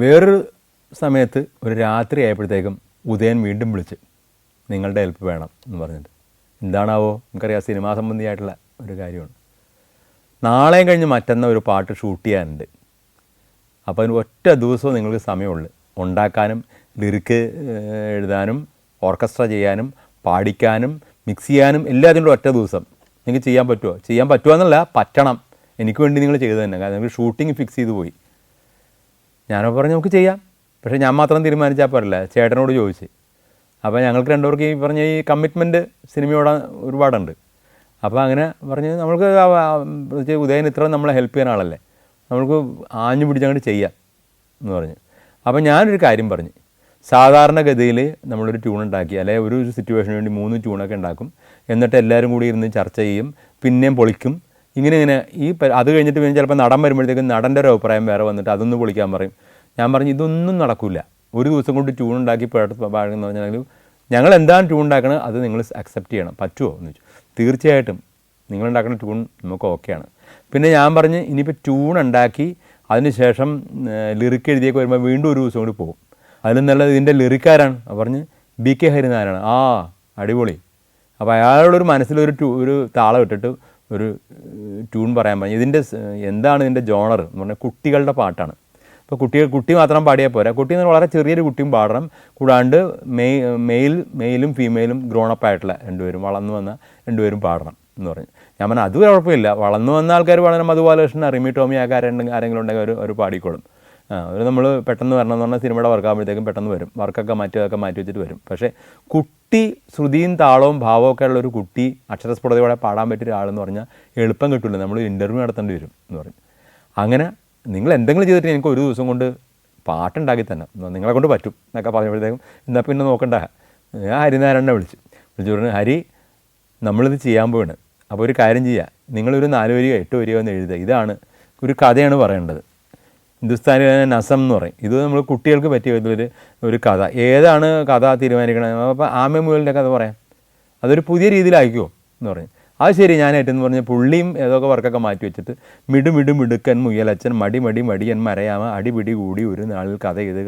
വേറൊരു സമയത്ത് ഒരു രാത്രി ആയപ്പോഴത്തേക്കും ഉദയൻ വീണ്ടും വിളിച്ച് നിങ്ങളുടെ ഹെൽപ്പ് വേണം എന്ന് പറഞ്ഞിട്ട്. എന്താണാവോ, നമുക്കറിയാം സിനിമാ സംബന്ധിയായിട്ടുള്ള ഒരു കാര്യമാണ്. നാളെയും കഴിഞ്ഞ് മറ്റന്നാൾ ഒരു പാട്ട് ഷൂട്ട് ചെയ്യാനുണ്ട്. അപ്പോൾ അതിന് ഒറ്റ ദിവസവും നിങ്ങൾക്ക് സമയമുള്ളൂ. ഉണ്ടാക്കാനും ലിറിക്ക് എഴുതാനും ഓർക്കസ്ട്ര ചെയ്യാനും പാടിക്കാനും മിക്സ് ചെയ്യാനും എല്ലാത്തിനും ഒറ്റ ദിവസം നിങ്ങൾക്ക് ചെയ്യാൻ പറ്റുമോ? ചെയ്യാൻ പറ്റുമോയെന്നല്ല, പറ്റണം. എനിക്ക് വേണ്ടി നിങ്ങൾ ചെയ്തു തന്നെ. കാരണം നിങ്ങൾക്ക് ഷൂട്ടിങ് ഫിക്സ് ചെയ്ത് പോയി. ഞാനപ്പോൾ പറഞ്ഞു നമുക്ക് ചെയ്യാം, പക്ഷേ ഞാൻ മാത്രം തീരുമാനിച്ചാൽ പോരല്ല, ചേട്ടനോട് ചോദിച്ച്. അപ്പോൾ ഞങ്ങൾക്ക് രണ്ടുപേർക്ക് ഈ പറഞ്ഞ ഈ കമ്മിറ്റ്മെൻറ്റ് സിനിമയോട് ഒരുപാടുണ്ട്. അപ്പോൾ അങ്ങനെ പറഞ്ഞ് നമ്മൾക്ക് ഉദയൻ ഇത്ര നമ്മളെ ഹെൽപ്പ് ചെയ്യുന്ന ആളല്ലേ, നമ്മൾക്ക് ആഞ്ഞു പിടിച്ചങ്ങോട്ട് ചെയ്യാം എന്ന് പറഞ്ഞു. അപ്പോൾ ഞാനൊരു കാര്യം പറഞ്ഞു, സാധാരണഗതിയിൽ നമ്മളൊരു ട്യൂൺ ഉണ്ടാക്കി, അല്ലെങ്കിൽ ഒരു സിറ്റുവേഷന് വേണ്ടി 3 ട്യൂണൊക്കെ ഉണ്ടാക്കും. എന്നിട്ട് എല്ലാവരും കൂടി ഇരുന്ന് ചർച്ച ചെയ്യും, പിന്നെയും പൊളിക്കും. ഇങ്ങനെ അത് കഴിഞ്ഞിട്ട് പിന്നെ ചിലപ്പോൾ നടൻ വരുമ്പോഴത്തേക്കും നടൻ്റെ ഒരു അഭിപ്രായം വേറെ വന്നിട്ട് അതൊന്ന് പൊളിക്കാൻ പറയും. ഞാൻ പറഞ്ഞു ഇതൊന്നും നടക്കില്ല, ഒരു ദിവസം കൊണ്ട് ട്യൂൺ ഉണ്ടാക്കി പാടുന്ന പറഞ്ഞാൽ ഞങ്ങൾ എന്താണ് ട്യൂൺ ഉണ്ടാക്കണത് അത് നിങ്ങൾ അക്സെപ്റ്റ് ചെയ്യണം. പറ്റുമോ എന്ന് ചോദിച്ചു. തീർച്ചയായിട്ടും നിങ്ങളുണ്ടാക്കുന്ന ട്യൂൺ നമുക്ക് ഓക്കെയാണ്. പിന്നെ ഞാൻ പറഞ്ഞ് ഇനിയിപ്പോൾ ട്യൂൺ ഉണ്ടാക്കി അതിന് ശേഷം ലിറിക്ക് എഴുതിയൊക്കെ വരുമ്പോൾ വീണ്ടും ഒരു ദിവസം കൂടി പോകും. അതിലും നല്ലത് ഇതിൻ്റെ ലിറിക്കാരാണ്. പറഞ്ഞ് BK ഹരിനാരാണ്. അടിപൊളി. അപ്പോൾ അയാളോടൊരു മനസ്സിലൊരു താളം ഇട്ടിട്ട് ഒരു ട്യൂൺ പറയാൻ പറഞ്ഞു. ഇതിൻ്റെ എന്താണ് ഇതിൻ്റെ ജോണർ എന്ന് പറഞ്ഞാൽ കുട്ടികളുടെ പാട്ടാണ്. അപ്പോൾ കുട്ടി മാത്രം പാടിയാൽ പോരാ, കുട്ടി എന്ന് വളരെ ചെറിയൊരു കുട്ടിയും പാടണം. കൂടാണ്ട് മെയിലും ഫീമെയിലും ഗ്രോണപ്പ് ആയിട്ടുള്ള രണ്ടുപേരും, വളർന്നു വന്ന രണ്ടുപേരും പാടണം എന്ന് പറഞ്ഞു. ഞാൻ പറഞ്ഞു അത് കുഴപ്പമില്ല, വളർന്നു വന്ന ആൾക്കാർ പാടണം. മധുബാലകൃഷ്ണൻ, റിമി ടോമി ഒക്കെ ആരെങ്കിലും ഉണ്ടെങ്കിൽ ഒരു പാടിക്കോളും. ഒരു നമ്മൾ പെട്ടെന്ന് വരണം എന്ന് പറഞ്ഞാൽ സിനിമയുടെ വർക്കാകുമ്പോഴത്തേക്കും പെട്ടെന്ന് വരും, വർക്കൊക്കെ മാറ്റി വെച്ചിട്ട് വരും. പക്ഷേ കുട്ടി ശ്രുതിയും താളവും ഭാവവും ഒക്കെ ഉള്ളൊരു കുട്ടി അക്ഷരസ്ഫുടതയോടെ പാടാൻ പറ്റിയ ഒരാളെന്ന് പറഞ്ഞാൽ എളുപ്പം കിട്ടില്ല, നമ്മൾ ഇൻ്റർവ്യൂ നടത്തേണ്ടി വരും എന്ന് പറഞ്ഞു. അങ്ങനെ നിങ്ങൾ എന്തെങ്കിലും ചെയ്തിട്ട് എനിക്ക് ഒരു ദിവസം കൊണ്ട് പാട്ടുണ്ടാക്കി തന്നെ നിങ്ങളെ കൊണ്ട് പറ്റും എന്നൊക്കെ പറഞ്ഞപ്പോഴത്തേക്കും എന്നാൽ പിന്നെ നോക്കണ്ട, ഞാൻ ഹരിനാരായണനെ വിളിച്ചു പറഞ്ഞു, ഹരി നമ്മളിത് ചെയ്യാൻ പോവാണ്. അപ്പോൾ ഒരു കാര്യം ചെയ്യുക, നിങ്ങളൊരു 4 വരിയോ 8 വരിയോ എന്ന് എഴുതുക. ഇതാണ് ഒരു കഥയാണ് പറയേണ്ടത്. ഹിന്ദുസ്ഥാനി നസം എന്ന് പറയും. ഇത് നമ്മൾ കുട്ടികൾക്ക് പറ്റിയ ഒരു കഥ. ഏതാണ് കഥ തീരുമാനിക്കണം. അപ്പോൾ ആമ മുയലിൻ്റെ കഥ പറയാം, അതൊരു പുതിയ രീതിയിലായിക്കുമോ എന്ന് പറയും. അത് ശരി ഞാനായിട്ടെന്ന് പറഞ്ഞ് പുള്ളിയും ഏതൊക്കെ വർക്കൊക്കെ മാറ്റി വെച്ചിട്ട് മിടുക്കൻ മുയലച്ചൻ മടിയൻ മരയാമ അടിപിടി കൂടി ഒരു നാളിൽ കഥ ചെയ്ത്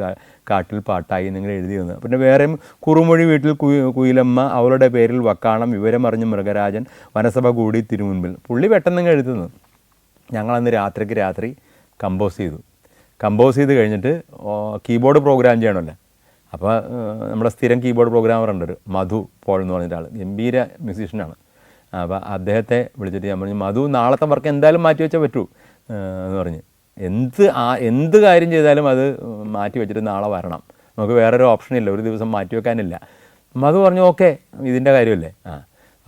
കാട്ടിൽ പാട്ടായി നിങ്ങൾ എഴുതി വന്നത്. പിന്നെ വേറെയും കുറുമൊഴി വീട്ടിൽ കുയിലമ്മ അവളുടെ പേരിൽ വക്കാണം വിവരമറിഞ്ഞ് മൃഗരാജൻ വനസഭ കൂടി തിരുമുൻപിൽ. പുള്ളി പെട്ടെന്ന് എഴുതുന്നത്. ഞങ്ങളന്ന് രാത്രി കമ്പോസ് ചെയ്ത് കഴിഞ്ഞിട്ട് കീബോർഡ് പ്രോഗ്രാം ചെയ്യണമല്ലോ. അപ്പോൾ നമ്മുടെ സ്ഥിരം കീബോർഡ് പ്രോഗ്രാമർ ഉണ്ട്, ഒരു മധു പോൾ എന്ന് പറഞ്ഞിട്ട് ആൾ, ഗംഭീര മ്യൂസീഷ്യനാണ്. അപ്പോൾ അദ്ദേഹത്തെ വിളിച്ചിട്ട് ഞാൻ പറഞ്ഞു, മധു നാളത്തെ വർക്ക് എന്തായാലും മാറ്റി വെച്ചാൽ പറ്റൂ എന്ന് പറഞ്ഞ്. എന്ത് കാര്യം ചെയ്താലും അത് മാറ്റി വെച്ചിട്ട് നാളെ വരണം, നമുക്ക് വേറൊരു ഓപ്ഷനില്ല, ഒരു ദിവസം മാറ്റി വെക്കാനില്ല. മധു പറഞ്ഞു ഓക്കെ, ഇതിൻ്റെ കാര്യമല്ലേ.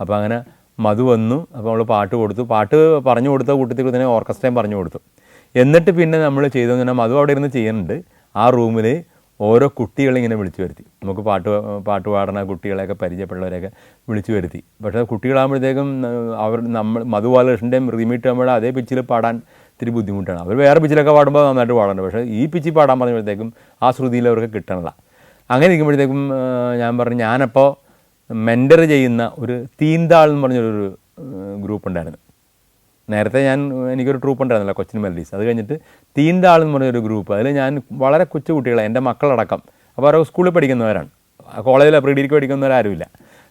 അപ്പോൾ അങ്ങനെ മധു വന്നു. അപ്പോൾ നമ്മൾ പാട്ട് പറഞ്ഞു കൊടുത്ത കൂട്ടത്തിൽ തന്നെ ഓർക്കസ്ട്രയും പറഞ്ഞു കൊടുത്തു. എന്നിട്ട് പിന്നെ നമ്മൾ ചെയ്തതെന്ന് പറഞ്ഞാൽ മധു അവിടെ ഇരുന്ന് ചെയ്യുന്നുണ്ട്. ആ റൂമിൽ ഓരോ കുട്ടികളിങ്ങനെ വിളിച്ചു വരുത്തി, നമുക്ക് പാട്ട് പാടുന്ന കുട്ടികളെയൊക്കെ പരിചയപ്പെട്ടവരെയൊക്കെ വിളിച്ചു വരുത്തി. പക്ഷേ കുട്ടികളാകുമ്പോഴത്തേക്കും മധു ബാലകൃഷ്ണൻ്റെയും റിമി ടോമിയുടെ അതേ പിച്ചിൽ പാടാൻ ഇത്തിരി ബുദ്ധിമുട്ടാണ്. അവർ വേറെ പിച്ചിലൊക്കെ പാടുമ്പോൾ നന്നായിട്ട് പാടുന്നുണ്ട്, പക്ഷേ ഈ പിച്ചിൽ പാടാൻ പറഞ്ഞപ്പോഴത്തേക്കും ആ ശ്രുതിയിൽ അവർക്ക് കിട്ടണില്ല. അങ്ങനെ ഇരിക്കുമ്പോഴത്തേക്കും ഞാൻ പറഞ്ഞു, ഞാനപ്പോൾ മെൻറ്റർ ചെയ്യുന്ന ഒരു തീന്താൾ എന്ന് പറഞ്ഞൊരു ഗ്രൂപ്പ് ഉണ്ടായിരുന്നു. നേരത്തെ എനിക്കൊരു ട്രൂപ്പ് ഉണ്ടായിരുന്നല്ലോ, കൊച്ചിൻ മെലഡീസ്. അത് കഴിഞ്ഞിട്ട് തീന്താൾ എന്ന് പറഞ്ഞൊരു ഗ്രൂപ്പ്, അതിൽ ഞാൻ വളരെ കൊച്ചു കുട്ടികളെ, എൻ്റെ മക്കളടക്കം, അപ്പോൾ അവർ സ്കൂളിൽ പഠിക്കുന്നവരാണ്, കോളേജിൽ പ്രീ ഡിഗ്രിക്ക് പഠിക്കുന്നവരാരുമില്ല.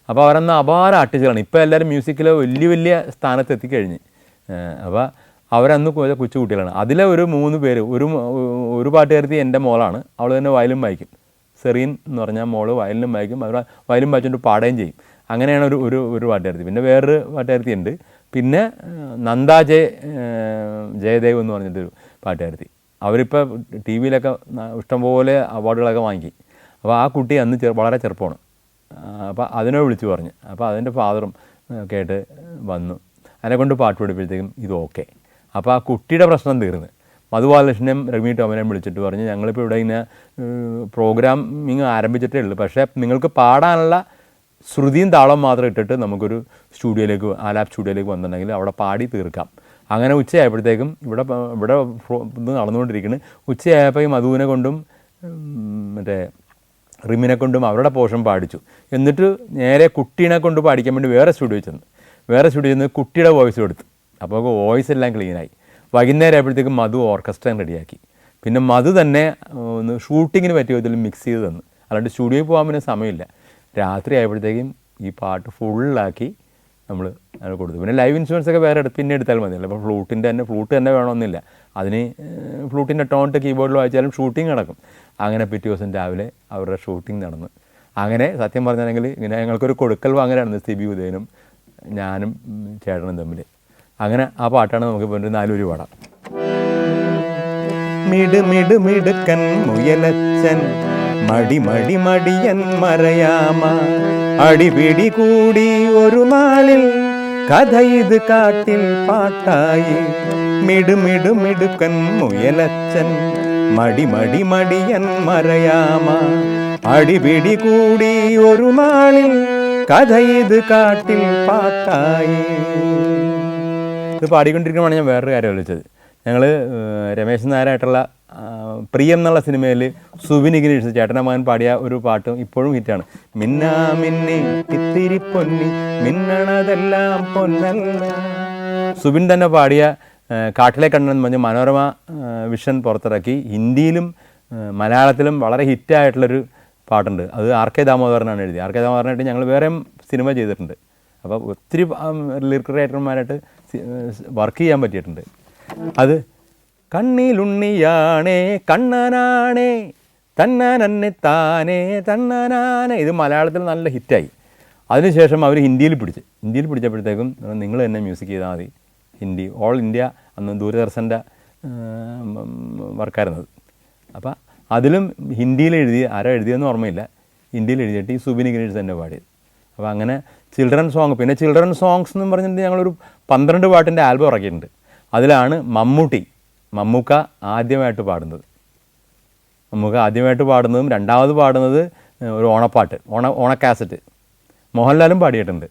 അപ്പോൾ അവരെന്ന് അപാര ആർട്ടിസ്റ്റുകളാണ്. ഇപ്പോൾ എല്ലാവരും മ്യൂസിക്കിൽ വലിയ സ്ഥാനത്ത് എത്തിക്കഴിഞ്ഞ്. അപ്പോൾ അവരന്ന് കൊച്ചു കുട്ടികളാണ്. അതിലെ ഒരു 3 പേര്, ഒരു പാട്ടുകാരത്തി എൻ്റെ മോളാണ്, അവൾ തന്നെ വയലിൻ വായിക്കും. സെറീൻ എന്ന് പറഞ്ഞാൽ മോള് വയലിനും വായിക്കും, അവർ വയലിൻ വായിച്ചുകൊണ്ട് പാടുകയും ചെയ്യും. അങ്ങനെയാണ് ഒരു പാട്ടുകാരത്തി. പിന്നെ വേറൊരു പാട്ടുകാരത്തി ഉണ്ട്, പിന്നെ നന്ദ ജയദേവ് എന്ന് പറഞ്ഞിട്ടൊരു പാട്ടുകാരത്തി. അവരിപ്പോൾ TV വിയിലൊക്കെ ഇഷ്ടംപോലെ അവാർഡുകളൊക്കെ വാങ്ങി. അപ്പോൾ ആ കുട്ടി അന്ന് വളരെ ചെറുപ്പമാണ്. അപ്പോൾ അതിനെ വിളിച്ചു പറഞ്ഞു. അപ്പോൾ അതിൻ്റെ ഫാദറും കേട്ട് വന്നു, അതിനെക്കൊണ്ട് പാട്ട് പഠിപ്പിച്ചപ്പോഴത്തേക്കും ഇത് ഓക്കെ. അപ്പോൾ ആ കുട്ടിയുടെ പ്രശ്നം തീർന്ന്. മധുബാലകൃഷ്ണനെയും റിമി ടോമിനെയും വിളിച്ചിട്ട് പറഞ്ഞു, ഞങ്ങളിപ്പോൾ ഇവിടെ ഇങ്ങനെ പ്രോഗ്രാമിങ് ആരംഭിച്ചിട്ടേ ഉള്ളൂ, പക്ഷേ നിങ്ങൾക്ക് പാടാനുള്ള ശ്രുതിയും താളം മാത്രം ഇട്ടിട്ട് നമുക്കൊരു ആലാപ് സ്റ്റുഡിയോയിലേക്ക് വന്നിട്ടുണ്ടെങ്കിൽ അവിടെ പാടി തീർക്കാം. അങ്ങനെ ഉച്ചയായപ്പോഴത്തേക്കും ഇവിടെ ഇത് നടന്നുകൊണ്ടിരിക്കുന്നത്. ഉച്ചയായപ്പോൾ ഈ മധുവിനെ കൊണ്ടും റിമിനെ കൊണ്ടും അവരുടെ പോർഷൻ പാടിച്ചു. എന്നിട്ട് നേരെ കുട്ടീനെ കൊണ്ട് പാടിക്കാൻ വേണ്ടി വേറെ സ്റ്റുഡിയോ ചെന്ന് കുട്ടിയുടെ വോയിസ് കൊടുത്തു. അപ്പോൾ വോയിസ് എല്ലാം ക്ലീനായി. വൈകുന്നേരം ആയപ്പോഴത്തേക്കും മധു ഓർക്കസ്ട്രയും റെഡിയാക്കി. പിന്നെ മധു തന്നെ ഒന്ന് ഷൂട്ടിങ്ങിന് പറ്റിയ വിധത്തിൽ മിക്സ് ചെയ്ത് തന്നു. അല്ലാണ്ട് സ്റ്റുഡിയോയിൽ പോകാൻ പിന്നെ സമയമില്ല. രാത്രി ആയപ്പോഴത്തേക്കും ഈ പാട്ട് ഫുള്ളാക്കി നമ്മൾ കൊടുത്തു. പിന്നെ ലൈവ് ഇൻസ്ട്രുമെൻറ്റ്സ് ഒക്കെ വേറെ പിന്നെ എടുത്താൽ മതിയല്ലോ. അപ്പോൾ ഫ്ലൂട്ട് തന്നെ വേണമെന്നില്ല. അതിന് ഫ്ലൂട്ടിൻ്റെ ടോണിട്ട് കീബോർഡിൽ വായിച്ചാലും ഷൂട്ടിങ് നടക്കും. അങ്ങനെ പിറ്റേ ദിവസം രാവിലെ അവരുടെ ഷൂട്ടിംഗ് നടന്നു. അങ്ങനെ സത്യം പറഞ്ഞാണെങ്കിൽ ഇങ്ങനെ ഞങ്ങൾക്കൊരു കൊടുക്കൽ വാങ്ങലായിരുന്നു സിബി ഉദയനും ഞാനും ചേട്ടനും തമ്മിൽ. അങ്ങനെ ആ പാട്ടാണ് നമുക്ക് ഇപ്പോൾ ഒരു 4 വരി പാടാം. മിട് മിട് മിടുക്കൻ മുയലച്ചൻ മടി മടി മടിയൻ മറയാമ അടിപിടി കൂടി ഒരു നാളിൽ കഥ ഇത് കാട്ടിൽ പാട്ടായി. മിട് മിട് മിടുക്കൻ മുയലച്ചൻ മടി മടി മടിയൻ മറയാമ അടിപിടി കൂടി ഒരു നാളിൽ കഥ ഇത് കാട്ടിൽ പാട്ടായി. ഇത് പാടിക്കൊണ്ടിരിക്കുമ്പോഴാണ് ഞാൻ വേറൊരു കാര്യം വിളിച്ചത്. ഞങ്ങൾ രമേശൻ നായരായിട്ടുള്ള പ്രിയം എന്നുള്ള സിനിമയിൽ സുബിൻ ഇഗ്നീഷ്യസ് ചേട്ടൻ്റെ മകൻ പാടിയ ഒരു പാട്ടും ഇപ്പോഴും ഹിറ്റാണ്. മിന്നാ മിന്നി ഇത്തിരി പൊന്നി മിന്നണതെല്ലാം പൊന്നല്ല. സുബിൻ തന്നെ പാടിയ കാട്ടിലെ കണ്ണൻ എന്ന് പറഞ്ഞ് മനോരമ വിഷൻ പുറത്തിറക്കി ഹിന്ദിയിലും മലയാളത്തിലും വളരെ ഹിറ്റായിട്ടുള്ളൊരു പാട്ടുണ്ട്. അത് ആർ കെ ദാമോദരനാണ് എഴുതിയത്. ആർ കെ ദാമോദരനായിട്ട് ഞങ്ങൾ വേറെയും സിനിമ ചെയ്തിട്ടുണ്ട്. അപ്പോൾ ഒത്തിരി ലിറിക് റൈറ്റർമാരായിട്ട് വർക്ക് ചെയ്യാൻ പറ്റിയിട്ടുണ്ട്. അത് കണ്ണിലുണ്ണിയാണേ കണ്ണനാണേ തന്നാനന്നെ താനേ തന്നാനാനേ, ഇത് മലയാളത്തിൽ നല്ല ഹിറ്റായി. അതിനുശേഷം അവർ ഹിന്ദിയിൽ പിടിച്ചപ്പോഴത്തേക്കും നിങ്ങൾ തന്നെ മ്യൂസിക് ചെയ്താൽ മതി. ഹിന്ദി ഓൾ ഇന്ത്യ അന്ന് ദൂരദർശൻ്റെ വർക്കായിരുന്നത്. അപ്പോൾ അതിലും ഹിന്ദിയിൽ ആരോ എഴുതിയെന്ന് ഓർമ്മയില്ല, ഹിന്ദിയിൽ എഴുതിയിട്ട് ഈ സുബിൻ ഇഗ്നീഷ്യസ് തന്നെ പാടിയത്. അപ്പോൾ അങ്ങനെ ചിൽഡ്രൻ സോങ്, പിന്നെ ചിൽഡ്രൻ സോങ്സ് എന്ന് പറഞ്ഞിട്ട് ഞങ്ങളൊരു 12 പാട്ടിൻ്റെ ആൽബം ഇറക്കിയിട്ടുണ്ട്. അതിലാണ് മമ്മൂക്ക ആദ്യമായിട്ട് പാടുന്നത്. രണ്ടാമത് പാടുന്നത് ഒരു ഓണപ്പാട്ട്, ഓണക്കാസറ്റ് മോഹൻലാലും പാടിയിട്ടുണ്ട്.